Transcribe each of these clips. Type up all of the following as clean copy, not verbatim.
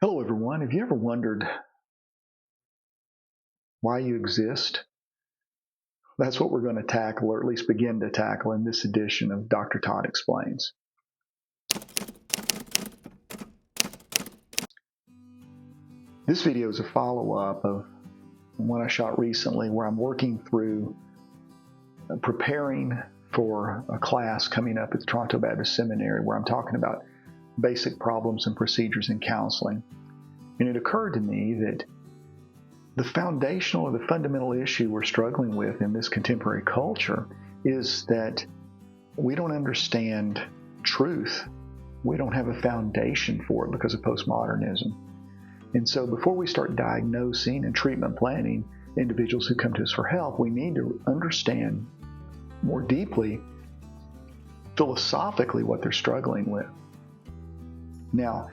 Hello, everyone. Have you ever wondered why you exist? That's what we're going to tackle, or at least begin to tackle, in this edition of Dr. Todd Explains. This video is a follow-up of one I shot recently where I'm working through preparing for a class coming up at the Toronto Baptist Seminary where I'm talking about basic problems and procedures in counseling. And it occurred to me that the foundational or the fundamental issue we're struggling with in this contemporary culture is that we don't understand truth. We don't have a foundation for it because of postmodernism. And so before we start diagnosing and treatment planning individuals who come to us for help, we need to understand more deeply, philosophically, what they're struggling with. Now,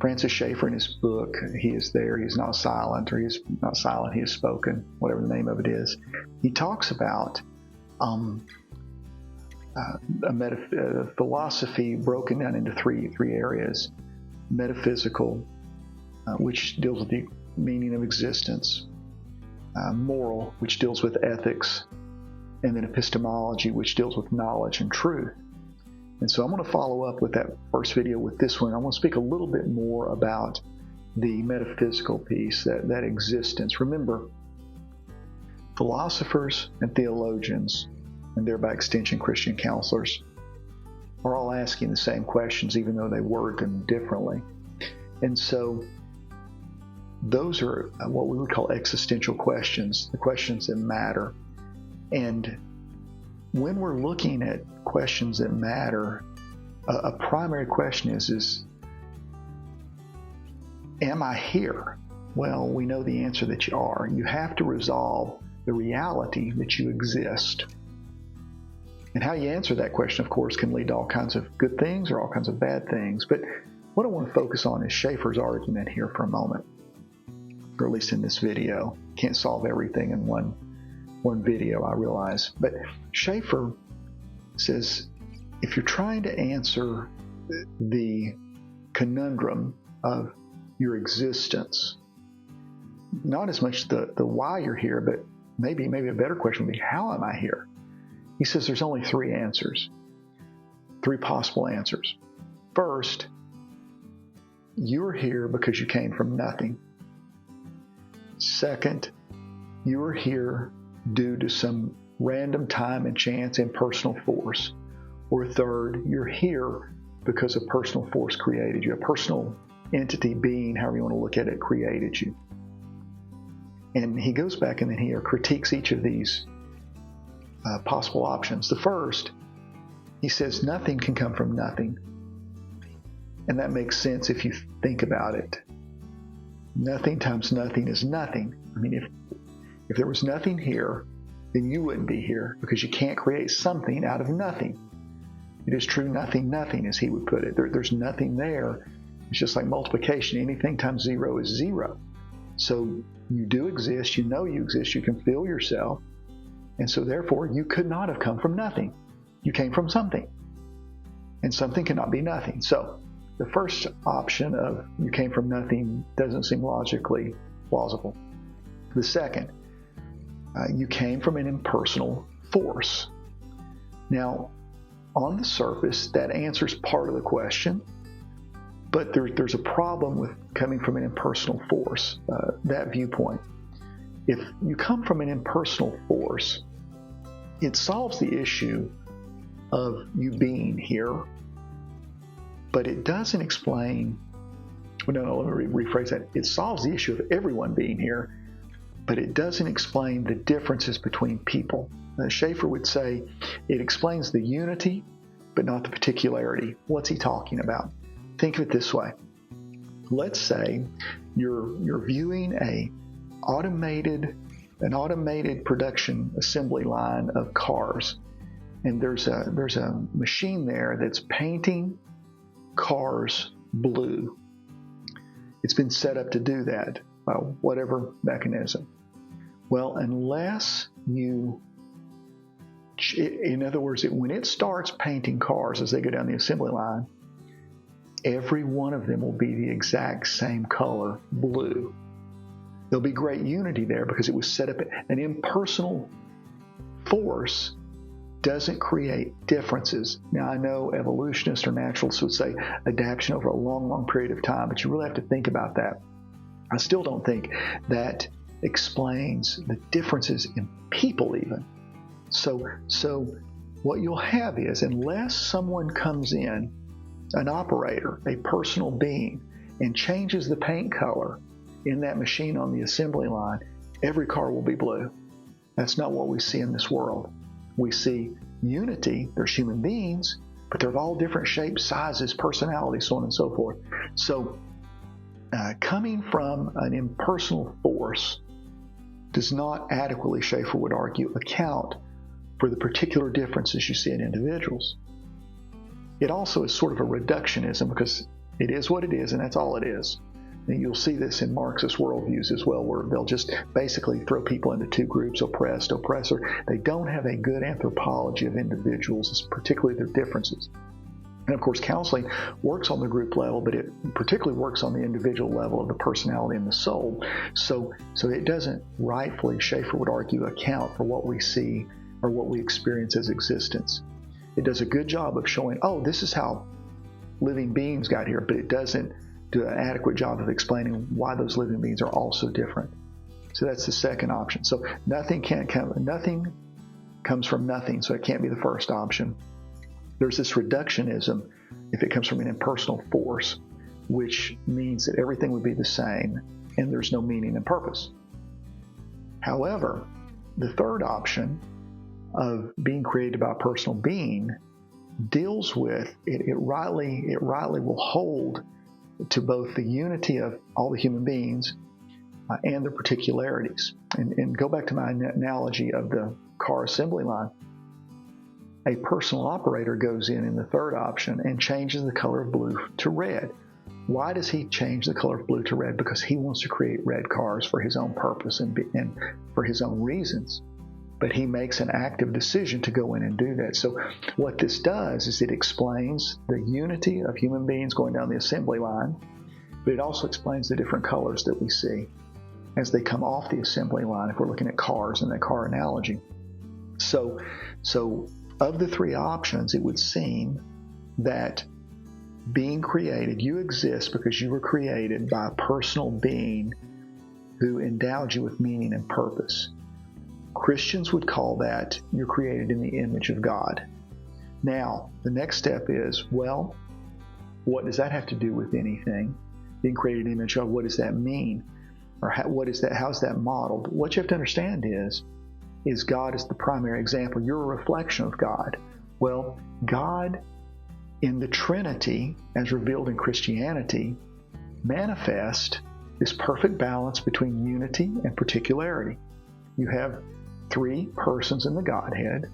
Francis Schaeffer, in his book, He is There, He is Not Silent, or He is Not Silent, He is Spoken, whatever the name of it is, he talks about a philosophy broken down into three areas: metaphysical, which deals with the meaning of existence; moral, which deals with ethics; and then epistemology, which deals with knowledge and truth. And so I'm going to follow up with that first video with this one. I want to speak a little bit more about the metaphysical piece, that existence. Remember, philosophers and theologians, and thereby extension Christian counselors, are all asking the same questions, even though they word them differently. And so those are what we would call existential questions, the questions that matter. And when we're looking at questions that matter, a primary question is am I here? Well, we know the answer that you are. You have to resolve the reality that you exist. And how you answer that question, of course, can lead to all kinds of good things or all kinds of bad things. But what I want to focus on is Schaeffer's argument here for a moment, or at least in this video. Can't solve everything in one video, I realize. But Schaeffer says, if you're trying to answer the conundrum of your existence, not as much the why you're here, but maybe a better question would be, how am I here? He says there's only three answers, three possible answers. First, you're here because you came from nothing. Second, you're here due to some random time and chance and personal force. Or third, you're here because a personal force created you. A personal entity, being, however you want to look at it, created you. And he goes back and then he critiques each of these possible options. The first, he says nothing can come from nothing. And that makes sense if you think about it. Nothing times nothing is nothing. I mean, if there was nothing here, then you wouldn't be here, because you can't create something out of nothing. It is true nothing, as he would put it. There's nothing there. It's just like multiplication. Anything times zero is zero. So you do exist. You know you exist. You can feel yourself. And so therefore, you could not have come from nothing. You came from something. And something cannot be nothing. So the first option of you came from nothing doesn't seem logically plausible. The second, you came from an impersonal force. Now, on the surface, that answers part of the question, but there's a problem with coming from an impersonal force, that viewpoint. If you come from an impersonal force, it solves the issue of you being here, but it doesn't explain, let me rephrase that. It solves the issue of everyone being here, but it doesn't explain the differences between people. Schaeffer would say it explains the unity, but not the particularity. What's he talking about? Think of it this way. Let's say you're viewing an automated production assembly line of cars, and there's a machine there that's painting cars blue. It's been set up to do that by whatever mechanism. Well, unless you, in other words, when it starts painting cars as they go down the assembly line, every one of them will be the exact same color, blue. There'll be great unity there because it was set up. An impersonal force doesn't create differences. Now, I know evolutionists or naturalists would say adaptation over a long, long period of time, but you really have to think about that. I still don't think that explains the differences in people even. So what you'll have is, unless someone comes in, an operator, a personal being, and changes the paint color in that machine on the assembly line, every car will be blue. That's not what we see in this world. We see unity. There's human beings, but they're of all different shapes, sizes, personalities, so on and so forth. So coming from an impersonal force does not adequately, Schaeffer would argue, account for the particular differences you see in individuals. It also is sort of a reductionism because it is what it is, and that's all it is. And you'll see this in Marxist worldviews as well, where they'll just basically throw people into two groups, oppressed, oppressor. They don't have a good anthropology of individuals, particularly their differences. And of course, counseling works on the group level, but it particularly works on the individual level of the personality and the soul. So it doesn't rightfully, Schaeffer would argue, account for what we see or what we experience as existence. It does a good job of showing, oh, this is how living beings got here, but it doesn't do an adequate job of explaining why those living beings are all so different. So that's the second option. So nothing comes from nothing, so it can't be the first option. There's this reductionism if it comes from an impersonal force, which means that everything would be the same and there's no meaning and purpose. However, the third option of being created by a personal being deals with it rightly will hold to both the unity of all the human beings and their particularities. And go back to my analogy of the car assembly line. A personal operator goes in the third option and changes the color of blue to red. Why does he change the color of blue to red? Because he wants to create red cars for his own purpose and for his own reasons. But he makes an active decision to go in and do that. So what this does is it explains the unity of human beings going down the assembly line, but it also explains the different colors that we see as they come off the assembly line, if we're looking at cars in that car analogy. So of the three options, it would seem that being created, you exist because you were created by a personal being who endowed you with meaning and purpose. Christians would call that you're created in the image of God. Now, the next step is, well, what does that have to do with anything? Being created in the image of God, what does that mean? Or how's that modeled? What you have to understand is God is the primary example. You're a reflection of God. Well, God in the Trinity, as revealed in Christianity, manifest this perfect balance between unity and particularity. You have three persons in the Godhead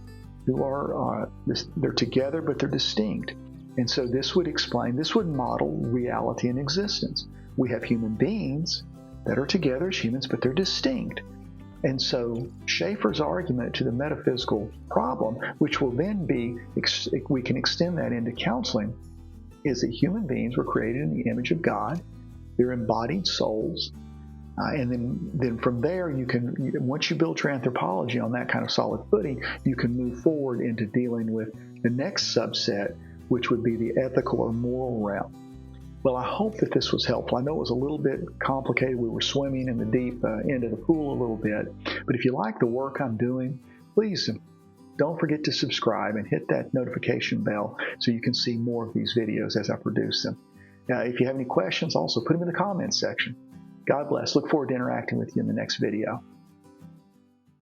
who are, they're together, but they're distinct. And so this would model reality and existence. We have human beings that are together as humans, but they're distinct. And so Schaeffer's argument to the metaphysical problem, which will then be, we can extend that into counseling, is that human beings were created in the image of God. They're embodied souls. And then from there, once you build your anthropology on that kind of solid footing, you can move forward into dealing with the next subset, which would be the ethical or moral realm. Well, I hope that this was helpful. I know it was a little bit complicated. We were swimming in the deep end of the pool a little bit. But if you like the work I'm doing, please don't forget to subscribe and hit that notification bell so you can see more of these videos as I produce them. Now, if you have any questions, also put them in the comments section. God bless. Look forward to interacting with you in the next video.